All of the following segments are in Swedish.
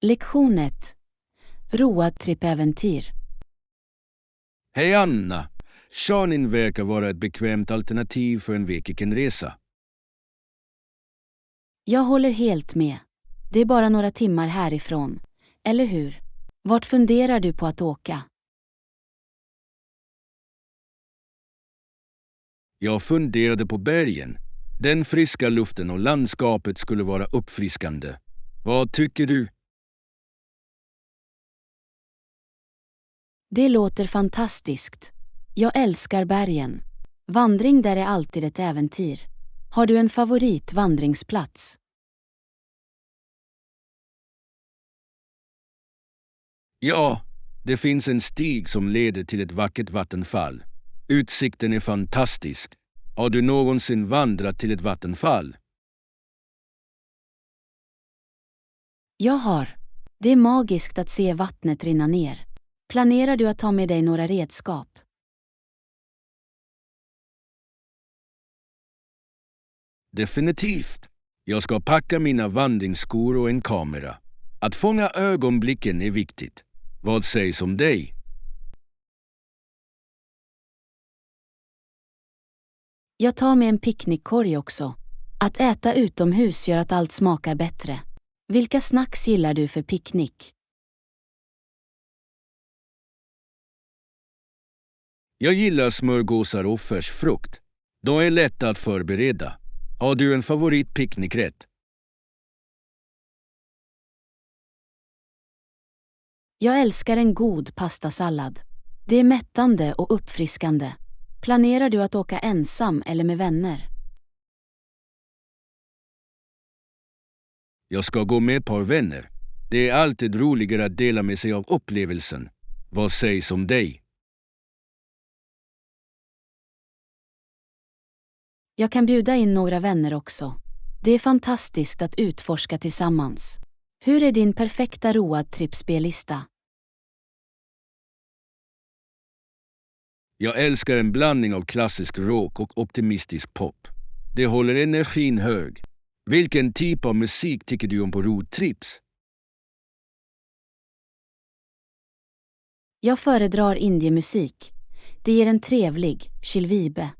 Lektion 1. Roadtrip-äventyr. Hej Anna! Shannon verkar vara ett bekvämt alternativ för en weekendresa. Jag håller helt med. Det är bara några timmar härifrån. Eller hur? Vart funderar du på att åka? Jag funderade på bergen. Den friska luften och landskapet skulle vara uppfriskande. Vad tycker du? Det låter fantastiskt. Jag älskar bergen. Vandring där är alltid ett äventyr. Har du en favoritvandringsplats? Ja, det finns en stig som leder till ett vackert vattenfall. Utsikten är fantastisk. Har du någonsin vandrat till ett vattenfall? Jag har. Det är magiskt att se vattnet rinna ner. Planerar du att ta med dig några redskap? Definitivt. Jag ska packa mina vandringsskor och en kamera. Att fånga ögonblicken är viktigt. Vad sägs om dig? Jag tar med en picknickkorg också. Att äta utomhus gör att allt smakar bättre. Vilka snacks gillar du för picknick? Jag gillar smörgåsar och färsk frukt. De är lätta att förbereda. Har du en favoritpicknickrätt? Jag älskar en god pastasallad. Det är mättande och uppfriskande. Planerar du att åka ensam eller med vänner? Jag ska gå med ett par vänner. Det är alltid roligare att dela med sig av upplevelsen. Vad sägs om dig? Jag kan bjuda in några vänner också. Det är fantastiskt att utforska tillsammans. Hur är din perfekta roadtrip-spellista? Jag älskar en blandning av klassisk rock och optimistisk pop. Det håller energin hög. Vilken typ av musik tycker du om på roadtrips? Jag föredrar indiemusik. Det ger en trevlig, chill vibe.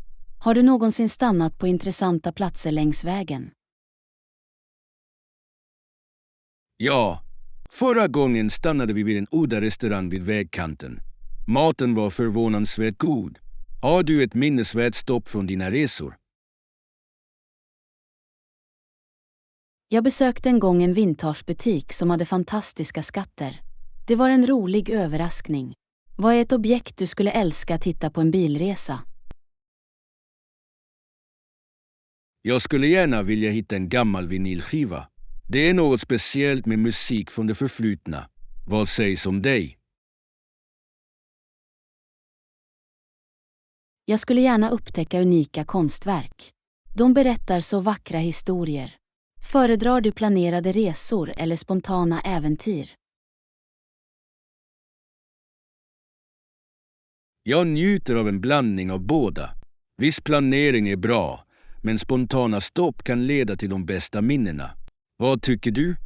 Har du någonsin stannat på intressanta platser längs vägen? Ja, förra gången stannade vi vid en udda-restaurang vid vägkanten. Maten var förvånansvärt god. Har du ett minnesvärt stopp från dina resor? Jag besökte en gång en vintagebutik som hade fantastiska skatter. Det var en rolig överraskning. Vad är ett objekt du skulle älska att titta på en bilresa? Jag skulle gärna vilja hitta en gammal vinylskiva. Det är något speciellt med musik från det förflutna. Vad sägs om dig? Jag skulle gärna upptäcka unika konstverk. De berättar så vackra historier. Föredrar du planerade resor eller spontana äventyr? Jag njuter av en blandning av båda. Viss planering är bra, men spontana stopp kan leda till de bästa minnena. Vad tycker du?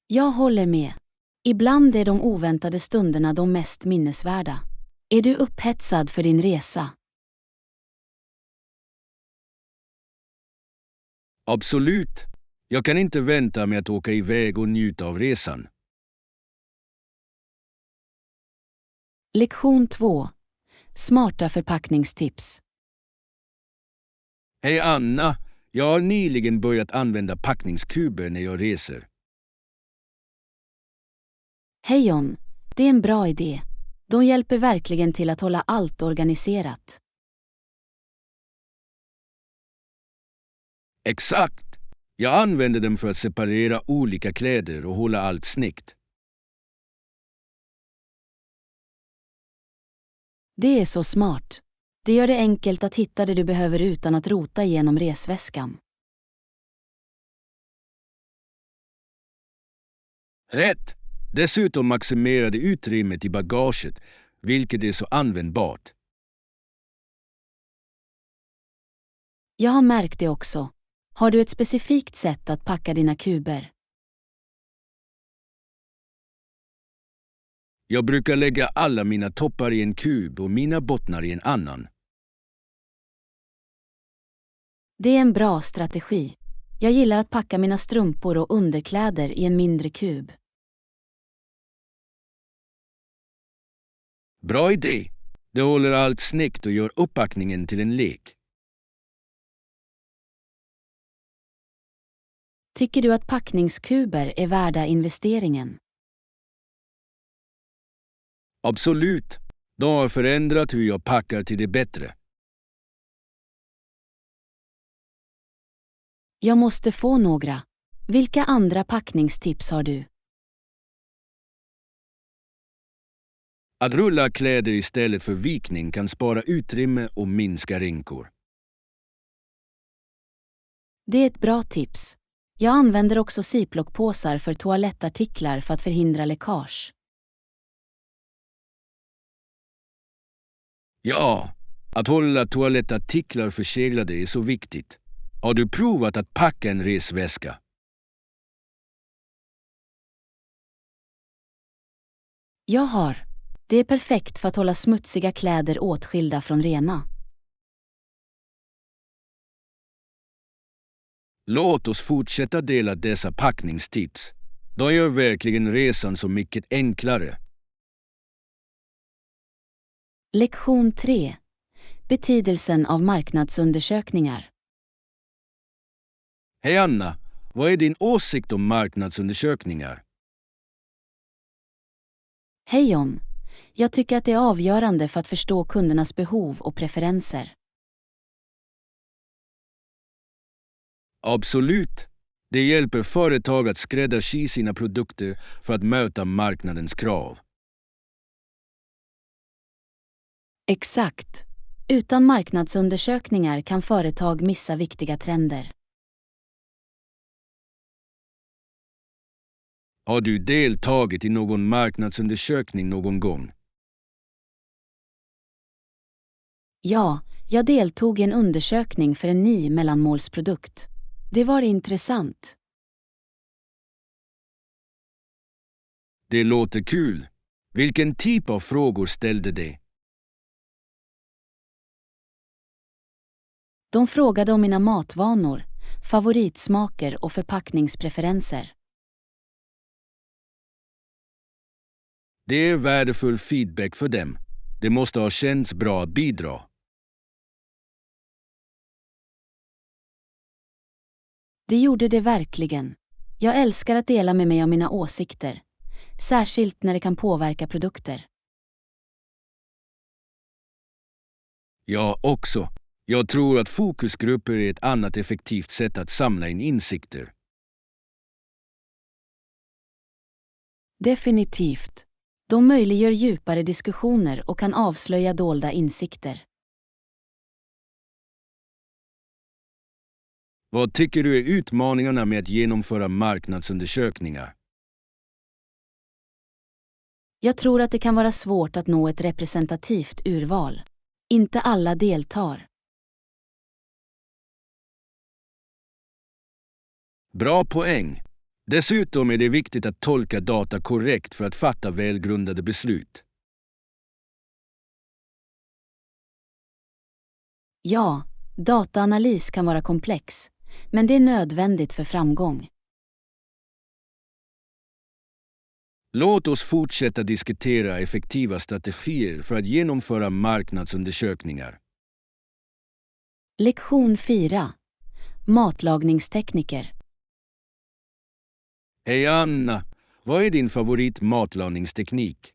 Jag håller med. Ibland är de oväntade stunderna de mest minnesvärda. Är du upphetsad för din resa? Absolut. Jag kan inte vänta med att åka iväg och njuta av resan. Lektion 2. Smarta förpackningstips. Hej Anna, jag har nyligen börjat använda packningskuber när jag reser. Hej John, det är en bra idé. De hjälper verkligen till att hålla allt organiserat. Exakt. Jag använder dem för att separera olika kläder och hålla allt snyggt. Det är så smart. Det gör det enkelt att hitta det du behöver utan att rota igenom resväskan. Rätt! Dessutom maximerar det utrymmet i bagaget, vilket är så användbart. Jag har märkt det också. Har du ett specifikt sätt att packa dina kuber? Jag brukar lägga alla mina toppar i en kub och mina bottnar i en annan. Det är en bra strategi. Jag gillar att packa mina strumpor och underkläder i en mindre kub. Bra idé. Det håller allt snyggt och gör upppackningen till en lek. Tycker du att packningskuber är värda investeringen? Absolut. De har förändrat hur jag packar till det bättre. Jag måste få några. Vilka andra packningstips har du? Att rulla kläder istället för vikning kan spara utrymme och minska rynkor. Det är ett bra tips. Jag använder också ziplockpåsar för toalettartiklar för att förhindra läckage. Ja, att hålla toalettartiklar förseglade är så viktigt. Har du provat att packa en resväska? Jag har. Det är perfekt för att hålla smutsiga kläder åtskilda från rena. Låt oss fortsätta dela dessa packningstips. De gör verkligen resan så mycket enklare. Lektion 3. Betydelsen av marknadsundersökningar. Hej Anna, vad är din åsikt om marknadsundersökningar? Hej John. Jag tycker att det är avgörande för att förstå kundernas behov och preferenser. Absolut. Det hjälper företag att skräddarsy sina produkter för att möta marknadens krav. Exakt. Utan marknadsundersökningar kan företag missa viktiga trender. Har du deltagit i någon marknadsundersökning någon gång? Ja, jag deltog i en undersökning för en ny mellanmålsprodukt. Det var intressant. Det låter kul. Vilken typ av frågor ställde de? De frågade om mina matvanor, favoritsmaker och förpackningspreferenser. Det är värdefull feedback för dem. Det måste ha känts bra att bidra. Det gjorde det verkligen. Jag älskar att dela med mig av mina åsikter, särskilt när det kan påverka produkter. Jag också. Jag tror att fokusgrupper är ett annat effektivt sätt att samla in insikter. Definitivt. De möjliggör djupare diskussioner och kan avslöja dolda insikter. Vad tycker du är utmaningarna med att genomföra marknadsundersökningar? Jag tror att det kan vara svårt att nå ett representativt urval. Inte alla deltar. Bra poäng. Dessutom är det viktigt att tolka data korrekt för att fatta välgrundade beslut. Ja, dataanalys kan vara komplex, men det är nödvändigt för framgång. Låt oss fortsätta diskutera effektiva strategier för att genomföra marknadsundersökningar. Lektion 4. Matlagningstekniker. Hej Anna, vad är din favorit matlagningsteknik?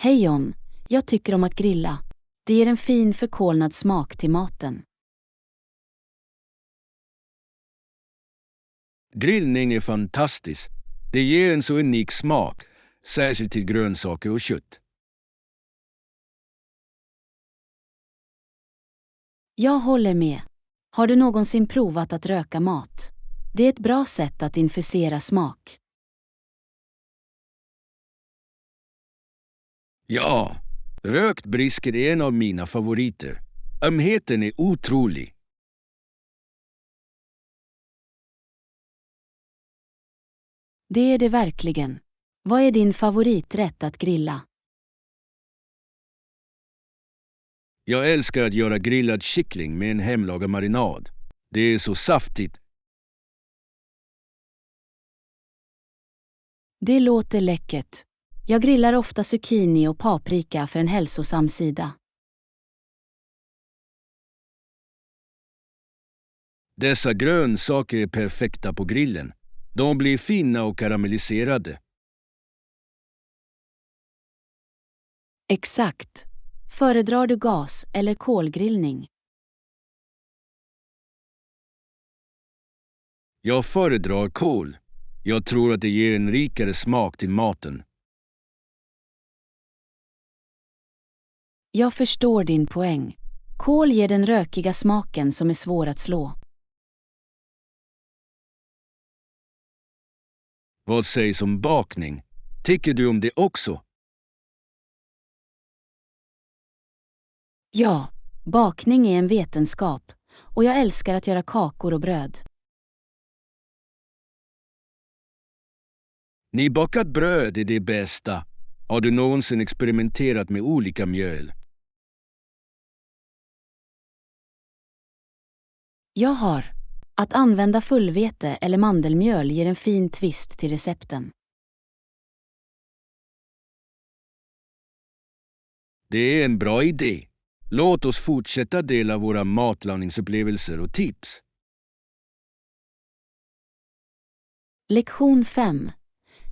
Hej John, jag tycker om att grilla. Det ger en fin förkolnad smak till maten. Grillning är fantastiskt. Det ger en så unik smak, särskilt till grönsaker och kött. Jag håller med. Har du någonsin provat att röka mat? Det är ett bra sätt att infusera smak. Ja, rökt brisket är en av mina favoriter. Ömheten är otrolig. Det är det verkligen. Vad är din favoriträtt att grilla? Jag älskar att göra grillad kyckling med en hemlagad marinad. Det är så saftigt. Det låter läckert. Jag grillar ofta zucchini och paprika för en hälsosam sida. Dessa grönsaker är perfekta på grillen. De blir fina och karamelliserade. Exakt. Föredrar du gas eller kolgrillning? Jag föredrar kol. Jag tror att det ger en rikare smak till maten. Jag förstår din poäng. Kol ger den rökiga smaken som är svår att slå. Vad sägs om bakning? Tycker du om det också? Ja, bakning är en vetenskap och jag älskar att göra kakor och bröd. Nybakat bröd är det bästa. Har du någonsin experimenterat med olika mjöl? Jag har. Att använda fullvete eller mandelmjöl ger en fin twist till recepten. Det är en bra idé. Låt oss fortsätta dela våra matlagningsupplevelser och tips. Lektion 5.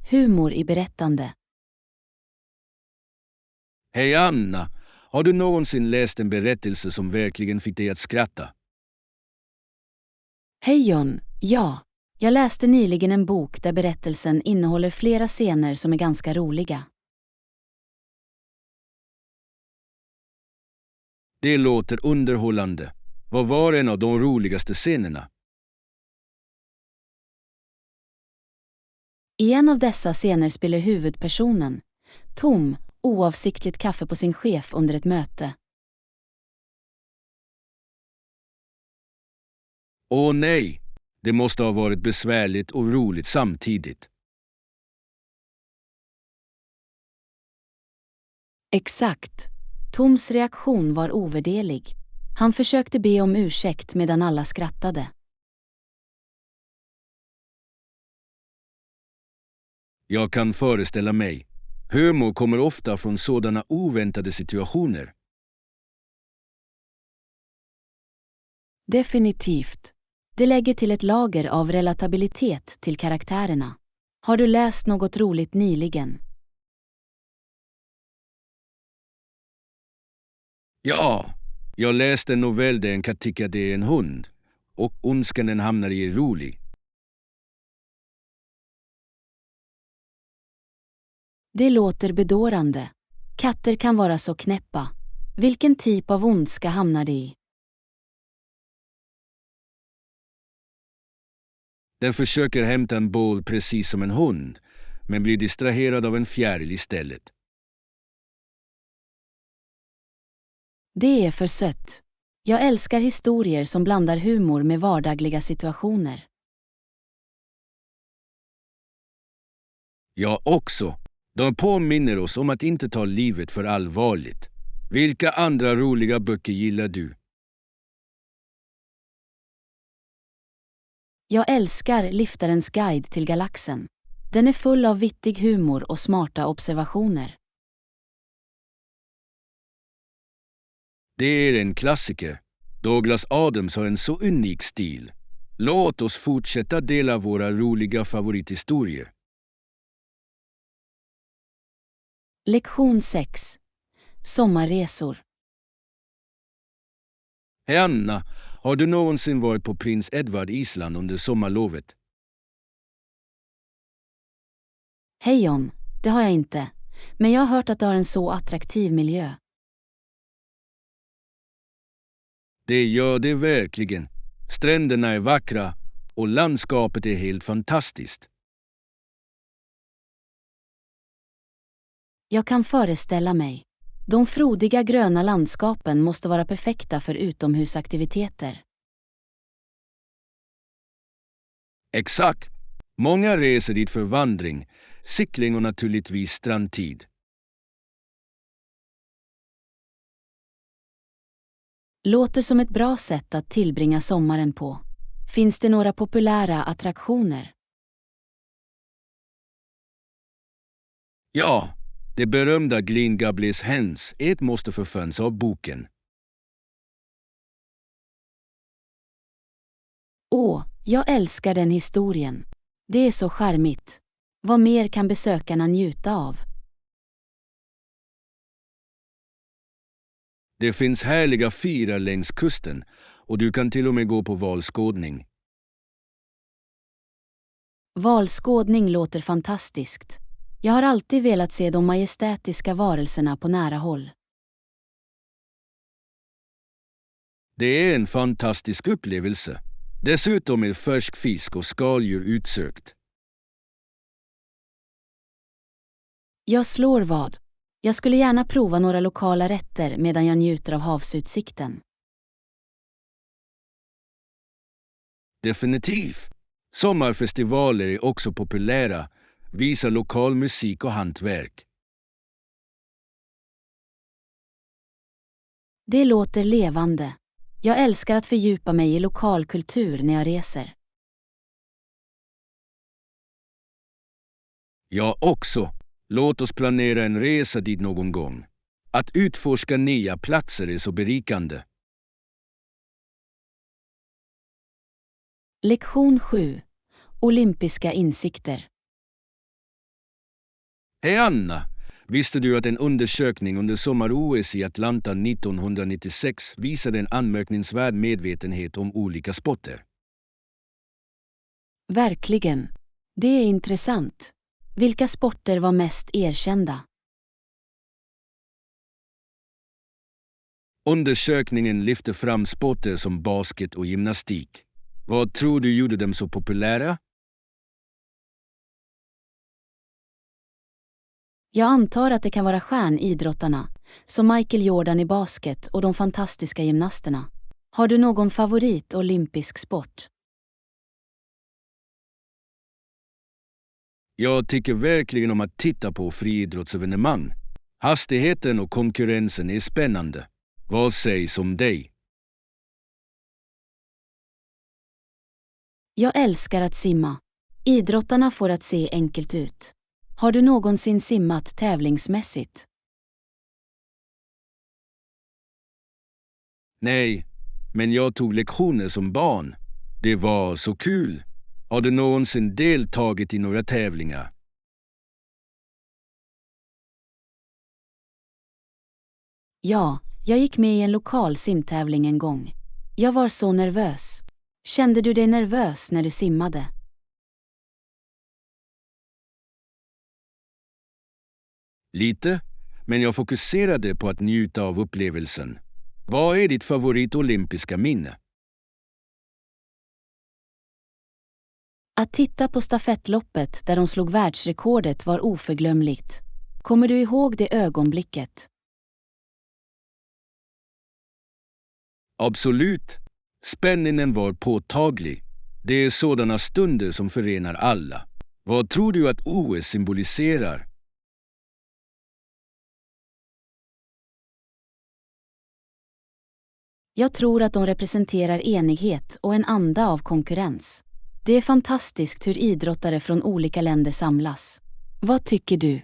Humor i berättande. Hej Anna, har du någonsin läst en berättelse som verkligen fick dig att skratta? Hej John, ja. Jag läste nyligen en bok där berättelsen innehåller flera scener som är ganska roliga. Det låter underhållande. Vad var en av de roligaste scenerna? I en av dessa scener spiller huvudpersonen, Tom, oavsiktligt kaffe på sin chef under ett möte. Åh nej, det måste ha varit besvärligt och roligt samtidigt. Exakt. Toms reaktion var ovärderlig. Han försökte be om ursäkt medan alla skrattade. Jag kan föreställa mig. Humor kommer ofta från sådana oväntade situationer. Definitivt. Det lägger till ett lager av relatabilitet till karaktärerna. Har du läst något roligt nyligen? Ja, jag läste en novell där en katt tycker det är en hund och ondskan den hamnar i är rolig. Det låter bedårande. Katter kan vara så knäppa. Vilken typ av ondska hamnar det i? Den försöker hämta en boll precis som en hund, men blir distraherad av en fjäril istället. Det är för sött. Jag älskar historier som blandar humor med vardagliga situationer. Jag också. De påminner oss om att inte ta livet för allvarligt. Vilka andra roliga böcker gillar du? Jag älskar Liftarens guide till galaxen. Den är full av vittig humor och smarta observationer. Det är en klassiker. Douglas Adams har en så unik stil. Låt oss fortsätta dela våra roliga favorithistorier. Lektion 6. Sommarresor. Hej Anna, har du någonsin varit på Prins Edward Island under sommarlovet? Hej John, det har jag inte. Men jag har hört att det har en så attraktiv miljö. Det gör det verkligen. Stränderna är vackra och landskapet är helt fantastiskt. Jag kan föreställa mig. De frodiga gröna landskapen måste vara perfekta för utomhusaktiviteter. Exakt. Många reser dit för vandring, cykling och naturligtvis strandtid. Låter som ett bra sätt att tillbringa sommaren på. Finns det några populära attraktioner? Ja, det berömda Green Gables Hens är ett måste för fans av boken. Åh, jag älskar den historien. Det är så charmigt. Vad mer kan besökarna njuta av? Det finns härliga fyrar längs kusten och du kan till och med gå på valskådning. Valskådning låter fantastiskt. Jag har alltid velat se de majestätiska varelserna på nära håll. Det är en fantastisk upplevelse. Dessutom är färsk fisk och skaldjur utsökt. Jag slår vad. Jag skulle gärna prova några lokala rätter medan jag njuter av havsutsikten. Definitivt. Sommarfestivaler är också populära, visar lokal musik och hantverk. Det låter levande. Jag älskar att fördjupa mig i lokal kultur när jag reser. Jag också. Låt oss planera en resa dit någon gång. Att utforska nya platser är så berikande. Lektion 7. Olympiska insikter. Hej Anna! Visste du att en undersökning under sommar-OS i Atlanta 1996 visade en anmärkningsvärd medvetenhet om olika sporter? Verkligen. Det är intressant. Vilka sporter var mest erkända? Undersökningen lyfte fram sporter som basket och gymnastik. Vad tror du gjorde dem så populära? Jag antar att det kan vara stjärnidrottarna, som Michael Jordan i basket och de fantastiska gymnasterna. Har du någon favorit olympisk sport? Jag tycker verkligen om att titta på friidrottsevenemang. Hastigheten och konkurrensen är spännande. Vad sägs om dig? Jag älskar att simma. Idrottarna får att se enkelt ut. Har du någonsin simmat tävlingsmässigt? Nej, men jag tog lektioner som barn. Det var så kul. Har du någonsin deltagit i några tävlingar? Ja, jag gick med i en lokal simtävling en gång. Jag var så nervös. Kände du dig nervös när du simmade? Lite, men jag fokuserade på att njuta av upplevelsen. Vad är ditt favorit olympiska minne? Att titta på stafettloppet där de slog världsrekordet var oförglömligt. Kommer du ihåg det ögonblicket? Absolut. Spänningen var påtaglig. Det är sådana stunder som förenar alla. Vad tror du att OS symboliserar? Jag tror att de representerar enighet och en anda av konkurrens. Det är fantastiskt hur idrottare från olika länder samlas. Vad tycker du?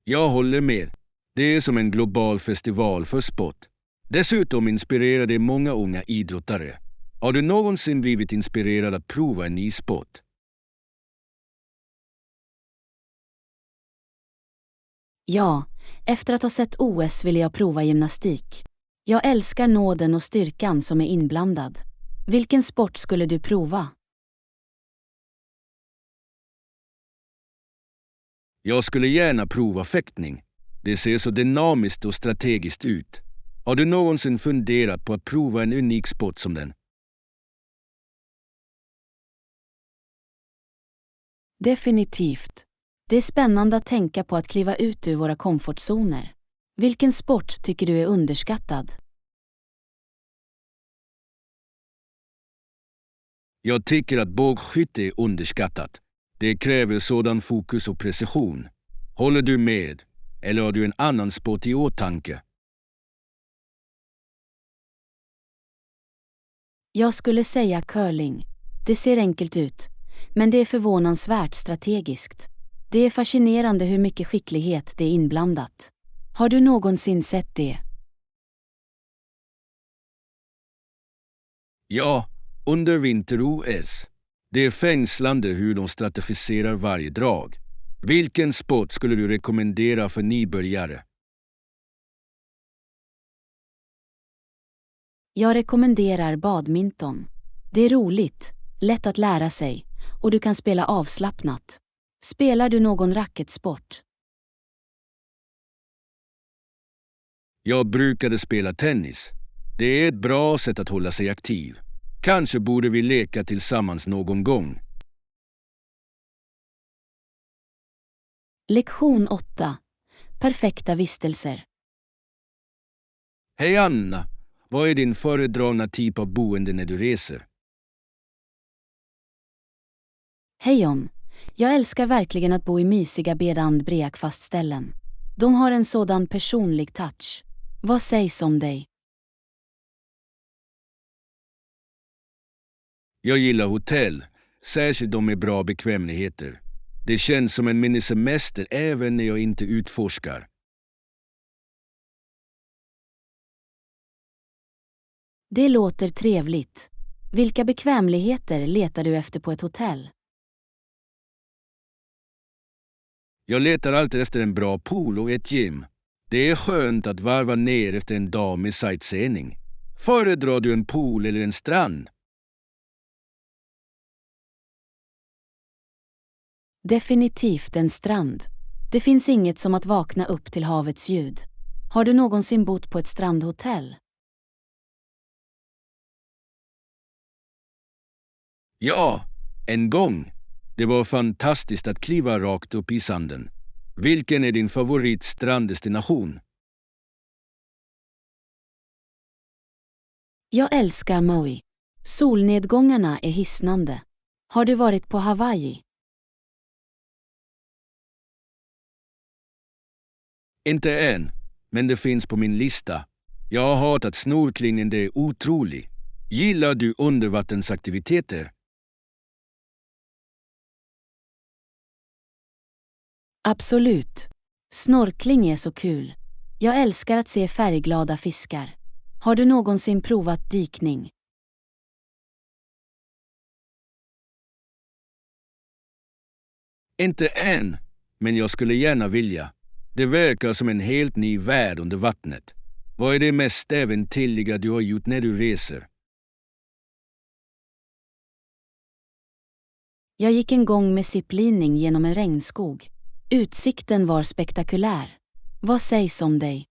Jag håller med. Det är som en global festival för sport. Dessutom inspirerar det många unga idrottare. Har du någonsin blivit inspirerad att prova en ny sport? Ja, efter att ha sett OS vill jag prova gymnastik. Jag älskar nåden och styrkan som är inblandad. Vilken sport skulle du prova? Jag skulle gärna prova fäktning. Det ser så dynamiskt och strategiskt ut. Har du någonsin funderat på att prova en unik sport som den? Definitivt. Det är spännande att tänka på att kliva ut ur våra komfortzoner. Vilken sport tycker du är underskattad? Jag tycker att bågskytte är underskattat. Det kräver sådan fokus och precision. Håller du med? Eller har du en annan sport i åtanke? Jag skulle säga curling. Det ser enkelt ut, men det är förvånansvärt strategiskt. Det är fascinerande hur mycket skicklighet det är inblandat. Har du någonsin sett det? Ja, under vinter-OS. Det är fängslande hur de strategiserar varje drag. Vilken sport skulle du rekommendera för nybörjare? Jag rekommenderar badminton. Det är roligt, lätt att lära sig, och du kan spela avslappnat. Spelar du någon racketsport? Jag brukade spela tennis. Det är ett bra sätt att hålla sig aktiv. Kanske borde vi leka tillsammans någon gång. Lektion 8. Perfekta vistelser. Hej Anna, vad är din föredragna typ av boende när du reser? Hej John. Jag älskar verkligen att bo i mysiga bed and breakfast-ställen. De har en sådan personlig touch. Vad sägs om dig? Jag gillar hotell, särskilt de med bra bekvämligheter. Det känns som en minisemester även när jag inte utforskar. Det låter trevligt. Vilka bekvämligheter letar du efter på ett hotell? Jag letar alltid efter en bra pool och ett gym. Det är skönt att varva ner efter en dag med sightseeing. Föredrar du en pool eller en strand? Definitivt en strand. Det finns inget som att vakna upp till havets ljud. Har du någonsin bott på ett strandhotell? Ja, en gång. Det var fantastiskt att kliva rakt upp i sanden. Vilken är din favoritstranddestination? Jag älskar Maui. Solnedgångarna är hisnande. Har du varit på Hawaii? Inte än, men det finns på min lista. Jag har hört att snorklingen är otrolig. Gillar du undervattensaktiviteter? Absolut. Snorkling är så kul. Jag älskar att se färgglada fiskar. Har du någonsin provat dykning? Inte än, men jag skulle gärna vilja. Det verkar som en helt ny värld under vattnet. Vad är det mest äventyrliga du har gjort när du reser? Jag gick en gång med ziplining genom en regnskog. Utsikten var spektakulär. Vad sägs om dig?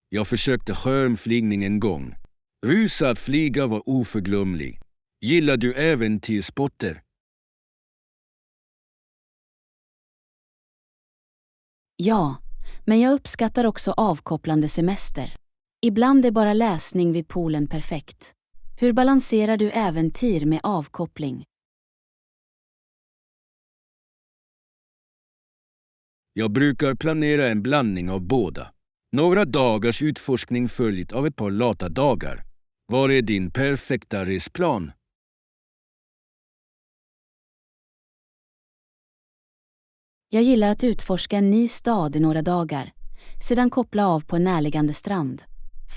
Jag försökte skärmflygning en gång. Rusa att flyga var oförglömlig. Gillar du äventyrssporter? Ja, men jag uppskattar också avkopplande semester. Ibland är bara läsning vid poolen perfekt. Hur balanserar du äventyr med avkoppling? Jag brukar planera en blandning av båda. Några dagars utforskning följt av ett par lata dagar. Vad är din perfekta resplan? Jag gillar att utforska en ny stad i några dagar, sedan koppla av på en närliggande strand.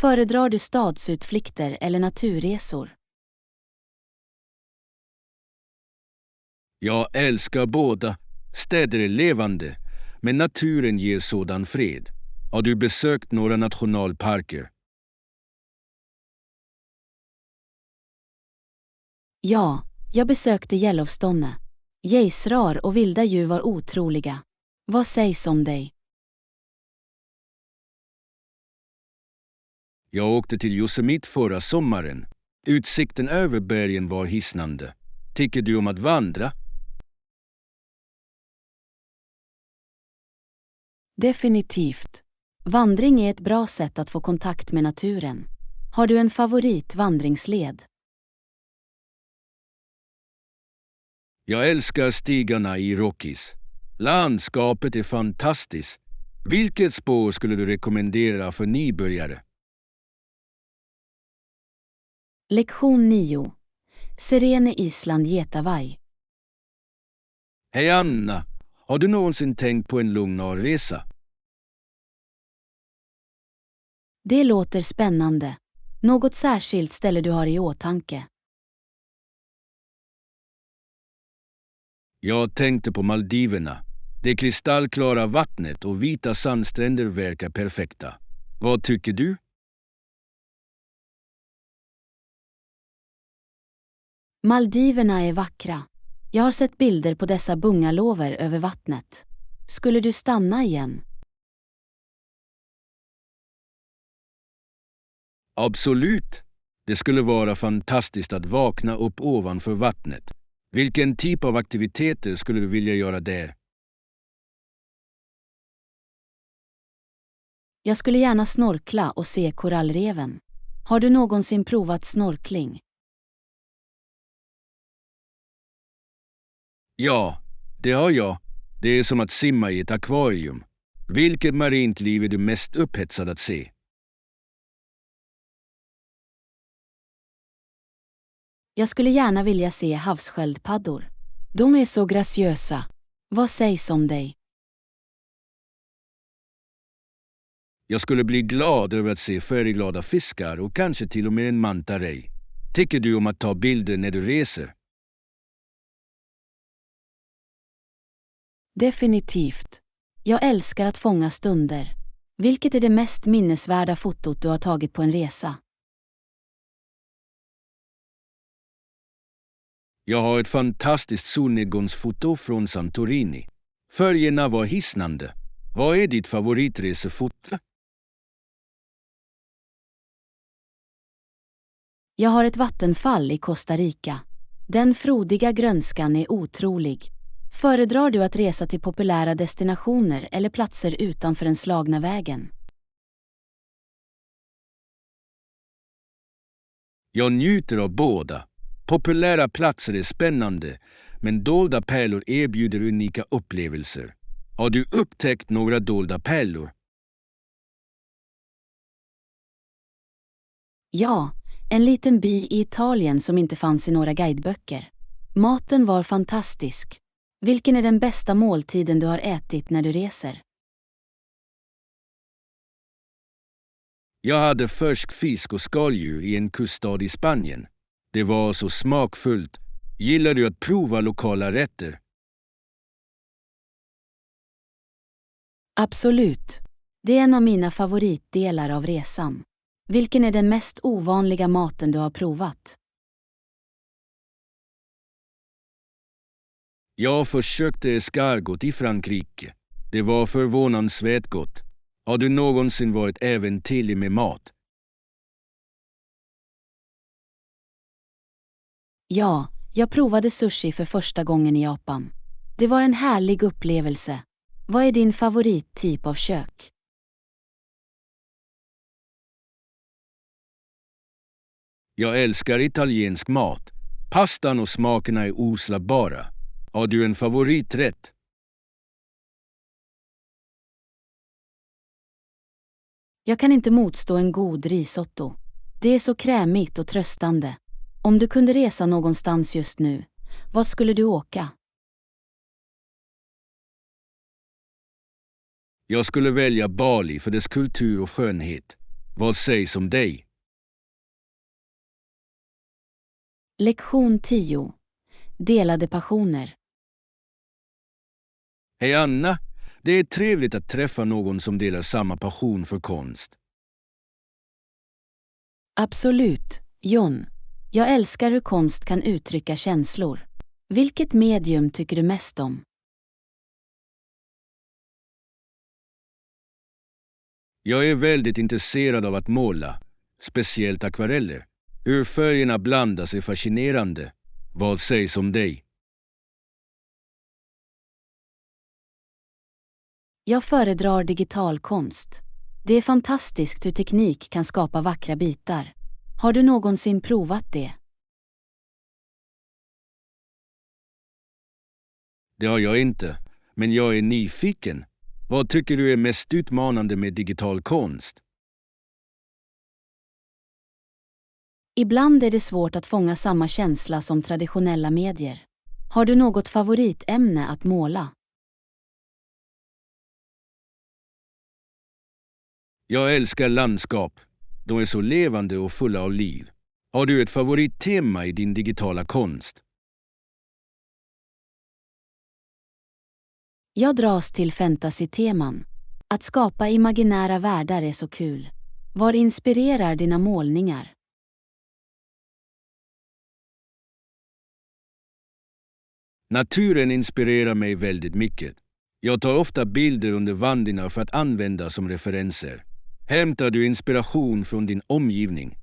Föredrar du stadsutflykter eller naturresor? Jag älskar båda. Städer är levande, men naturen ger sådan fred. Har du besökt några nationalparker? Ja, jag besökte Yellowstone. Gejsrar och vilda djur var otroliga. Vad sägs om dig? Jag åkte till Yosemite förra sommaren. Utsikten över bergen var hisnande. Tycker du om att vandra? Definitivt. Vandring är ett bra sätt att få kontakt med naturen. Har du en favoritvandringsled? Jag älskar stigarna i Rockies. Landskapet är fantastiskt. Vilket spår skulle du rekommendera för nybörjare? Lektion 9. Serene Island Getavaj. Hej Anna, har du någonsin tänkt på en lugnarresa? Det låter spännande. Något särskilt ställe du har i åtanke? Jag tänkte på Maldiverna. Det kristallklara vattnet och vita sandstränder verkar perfekta. Vad tycker du? Maldiverna är vackra. Jag har sett bilder på dessa bungalower över vattnet. Skulle du stanna igen? Absolut. Det skulle vara fantastiskt att vakna upp ovanför vattnet. Vilken typ av aktiviteter skulle du vilja göra där? Jag skulle gärna snorkla och se korallreven. Har du någonsin provat snorkling? Ja, det har jag. Det är som att simma i ett akvarium. Vilket marint liv är du mest upphetsad att se? Jag skulle gärna vilja se havssköldpaddor. De är så graciösa. Vad sägs om dig? Jag skulle bli glad över att se färgglada fiskar och kanske till och med en manta-ray. Tycker du om att ta bilder när du reser? Definitivt. Jag älskar att fånga stunder. Vilket är det mest minnesvärda fotot du har tagit på en resa? Jag har ett fantastiskt solnedgångsfoto från Santorini. Färgerna var hisnande. Vad är ditt favoritresefoto? Jag har ett vattenfall i Costa Rica. Den frodiga grönskan är otrolig. Föredrar du att resa till populära destinationer eller platser utanför den slagna vägen? Jag njuter av båda. Populära platser är spännande, men dolda pärlor erbjuder unika upplevelser. Har du upptäckt några dolda pärlor? Ja, en liten by i Italien som inte fanns i några guideböcker. Maten var fantastisk. Vilken är den bästa måltiden du har ätit när du reser? Jag hade färsk fisk och skaldjur i en kuststad i Spanien. Det var så smakfullt. Gillar du att prova lokala rätter? Absolut. Det är en av mina favoritdelar av resan. Vilken är den mest ovanliga maten du har provat? Jag försökte escargot i Frankrike. Det var förvånansvärt gott. Har du någonsin varit äventyrlig med mat? Ja, jag provade sushi för första gången i Japan. Det var en härlig upplevelse. Vad är din favorittyp av kök? Jag älskar italiensk mat. Pastan och smakerna är oslagbara. Har du en favoriträtt? Jag kan inte motstå en god risotto. Det är så krämigt och tröstande. Om du kunde resa någonstans just nu, vart skulle du åka? Jag skulle välja Bali för dess kultur och skönhet. Vad sägs om dig? Lektion 10. Delade passioner. Hej Anna, det är trevligt att träffa någon som delar samma passion för konst. Absolut, John. Jag älskar hur konst kan uttrycka känslor. Vilket medium tycker du mest om? Jag är väldigt intresserad av att måla, speciellt akvareller. Hur färgerna blandas är fascinerande. Vad sägs om dig? Jag föredrar digital konst. Det är fantastiskt hur teknik kan skapa vackra bitar. Har du någonsin provat det? Det har jag inte, men jag är nyfiken. Vad tycker du är mest utmanande med digital konst? Ibland är det svårt att fånga samma känsla som traditionella medier. Har du något favoritämne att måla? Jag älskar landskap. De är så levande och fulla av liv. Har du ett favorittema i din digitala konst? Jag dras till fantasy-teman. Att skapa imaginära världar är så kul. Vad inspirerar dina målningar? Naturen inspirerar mig väldigt mycket. Jag tar ofta bilder under vandringar för att använda som referenser. Hämtar du inspiration från din omgivning?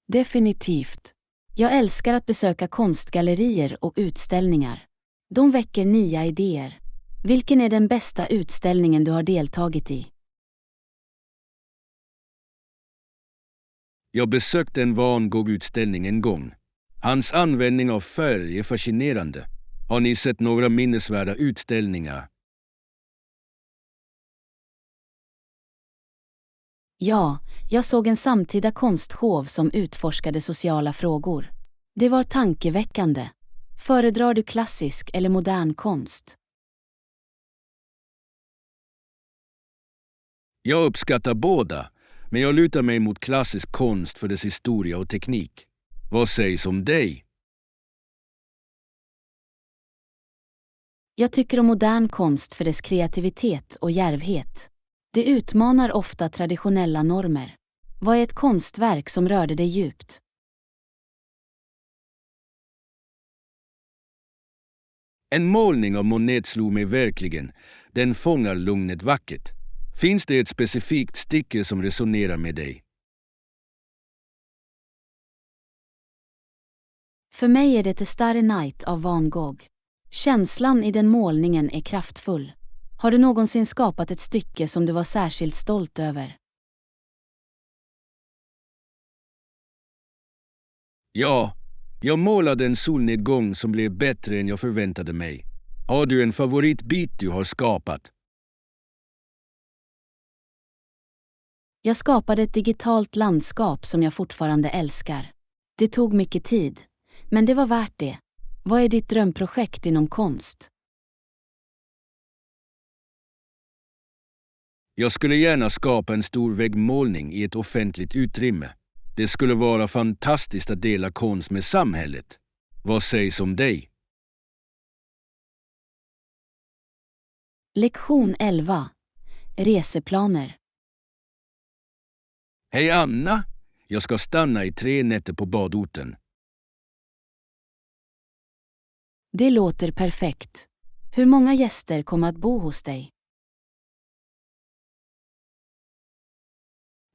Definitivt. Jag älskar att besöka konstgallerier och utställningar. De väcker nya idéer. Vilken är den bästa utställningen du har deltagit i? Jag besökte en Van Gogh-utställning en gång. Hans användning av färg är fascinerande. Har ni sett några minnesvärda utställningar? Ja, jag såg en samtida konstshow som utforskade sociala frågor. Det var tankeväckande. Föredrar du klassisk eller modern konst? Jag uppskattar båda, men jag lutar mig mot klassisk konst för dess historia och teknik. Vad sägs om dig? Jag tycker om modern konst för dess kreativitet och djärvhet. Det utmanar ofta traditionella normer. Vad är ett konstverk som rörde dig djupt? En målning av Monet slog mig verkligen. Den fångar lugnet vackert. Finns det ett specifikt stycke som resonerar med dig? För mig är det The Starry Night av Van Gogh. Känslan i den målningen är kraftfull. Har du någonsin skapat ett stycke som du var särskilt stolt över? Ja, jag målade en solnedgång som blev bättre än jag förväntade mig. Har du en favoritbit du har skapat? Jag skapade ett digitalt landskap som jag fortfarande älskar. Det tog mycket tid, men det var värt det. Vad är ditt drömprojekt inom konst? Jag skulle gärna skapa en stor väggmålning i ett offentligt utrymme. Det skulle vara fantastiskt att dela konst med samhället. Vad sägs om dig? Lektion 11. Reseplaner. Hej Anna! Jag ska stanna i 3 nätter på badorten. Det låter perfekt. Hur många gäster kommer att bo hos dig?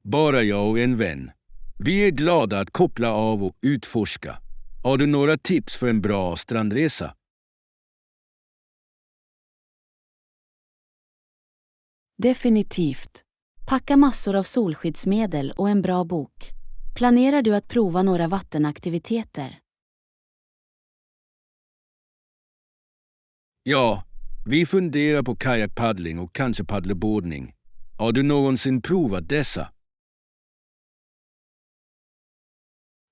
Bara jag och en vän. Vi är glada att koppla av och utforska. Har du några tips för en bra strandresa? Definitivt. Packa massor av solskyddsmedel och en bra bok. Planerar du att prova några vattenaktiviteter? Ja, vi funderar på kajakpaddling och kanske paddleboardning. Har du någonsin provat dessa?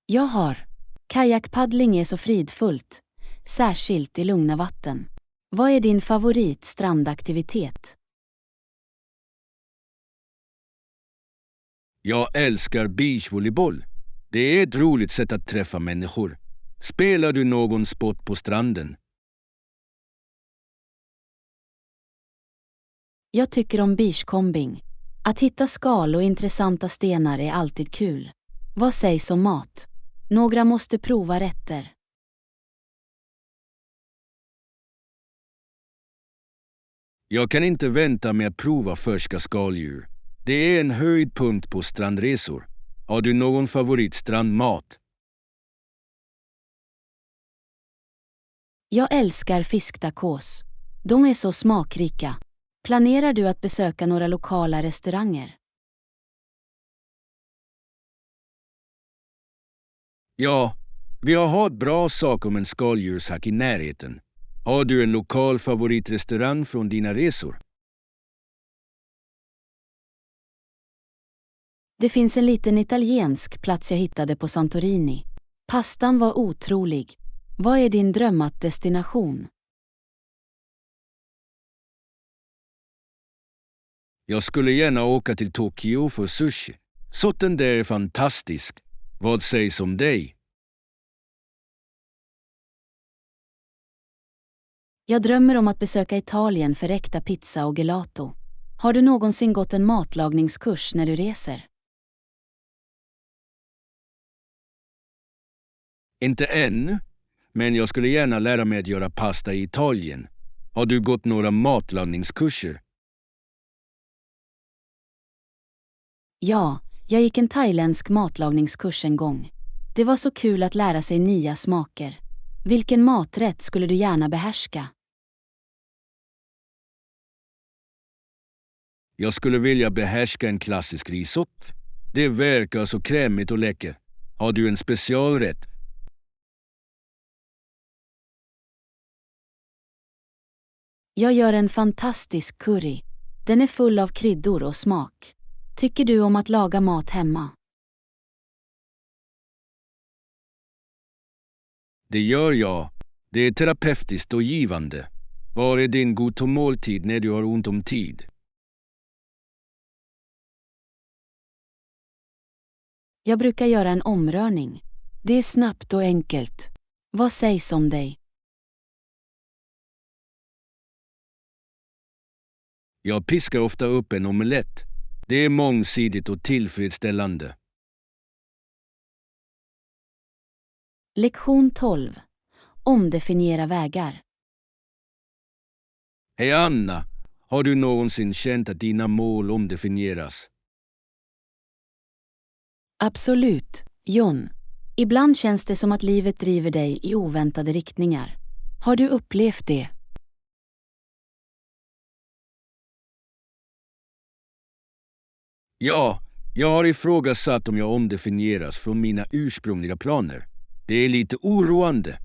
Jag har. Kajakpaddling är så fridfullt, särskilt i lugna vatten. Vad är din favorit strandaktivitet? Jag älskar beachvolleyboll. Det är ett roligt sätt att träffa människor. Spelar du någon sport på stranden? Jag tycker om beachcombing. Att hitta skal och intressanta stenar är alltid kul. Vad sägs om mat? Några måste prova rätter. Jag kan inte vänta med att prova färska skaldjur. Det är en höjdpunkt på strandresor. Har du någon favoritstrandmat? Jag älskar fisktacos. De är så smakrika. Planerar du att besöka några lokala restauranger? Ja, vi har ett bra sak om en skaldjurshack i närheten. Har du en lokal favoritrestaurang från dina resor? Det finns en liten italiensk plats jag hittade på Santorini. Pastan var otrolig. Vad är din drömmatdestination? Jag skulle gärna åka till Tokyo för sushi. Sorten där är fantastisk. Vad sägs om dig? Jag drömmer om att besöka Italien för äkta pizza och gelato. Har du någonsin gått en matlagningskurs när du reser? Inte än, men jag skulle gärna lära mig att göra pasta i Italien. Har du gått några matlagningskurser? Ja, jag gick en thailändsk matlagningskurs en gång. Det var så kul att lära sig nya smaker. Vilken maträtt skulle du gärna behärska? Jag skulle vilja behärska en klassisk risotto. Det verkar så krämigt och läcker. Har du en specialrätt? Jag gör en fantastisk curry. Den är full av kryddor och smak. Tycker du om att laga mat hemma? Det gör jag. Det är terapeutiskt och givande. Var är din go-to-måltid när du har ont om tid? Jag brukar göra en omrörning. Det är snabbt och enkelt. Vad sägs om dig? Jag piskar ofta upp en omelett. Det är mångsidigt och tillfredsställande. Lektion 12. Omdefiniera vägar. Hej Anna, har du någonsin känt att dina mål omdefinieras? Absolut, John. Ibland känns det som att livet driver dig i oväntade riktningar. Har du upplevt det? Ja, jag har ifrågasatt om jag omdefinieras från mina ursprungliga planer. Det är lite oroande.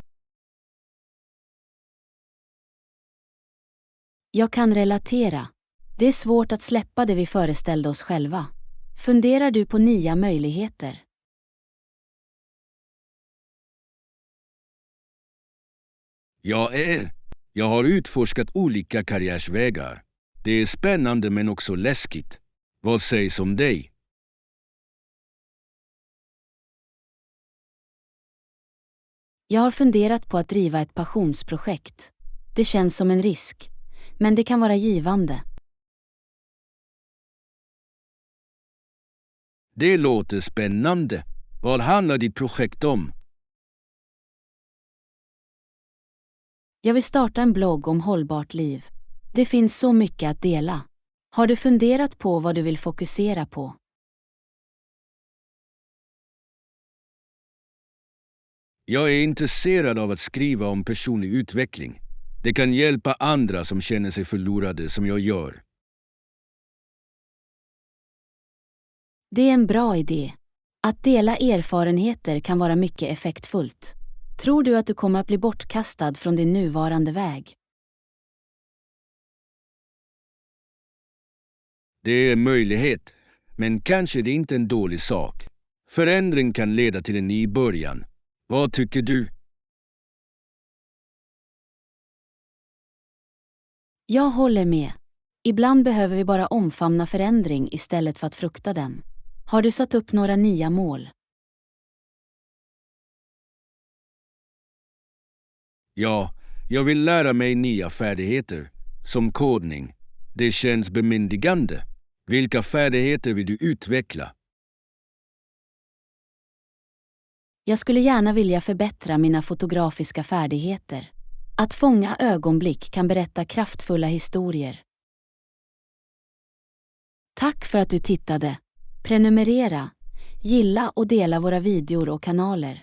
Jag kan relatera. Det är svårt att släppa det vi föreställde oss själva. Funderar du på nya möjligheter? Jag har utforskat olika karriärsvägar. Det är spännande men också läskigt. Vad sägs om dig? Jag har funderat på att driva ett passionsprojekt. Det känns som en risk, men det kan vara givande. Det låter spännande. Vad handlar ditt projekt om? Jag vill starta en blogg om hållbart liv. Det finns så mycket att dela. Har du funderat på vad du vill fokusera på? Jag är intresserad av att skriva om personlig utveckling. Det kan hjälpa andra som känner sig förlorade som jag gör. Det är en bra idé. Att dela erfarenheter kan vara mycket effektfullt. Tror du att du kommer att bli bortkastad från din nuvarande väg? Det är en möjlighet, men kanske det är inte en dålig sak. Förändring kan leda till en ny början. Vad tycker du? Jag håller med. Ibland behöver vi bara omfamna förändring istället för att frukta den. Har du satt upp några nya mål? Ja, jag vill lära mig nya färdigheter, som kodning. Det känns bemyndigande. Vilka färdigheter vill du utveckla? Jag skulle gärna vilja förbättra mina fotografiska färdigheter. Att fånga ögonblick kan berätta kraftfulla historier. Tack för att du tittade. Prenumerera, gilla och dela våra videor och kanaler.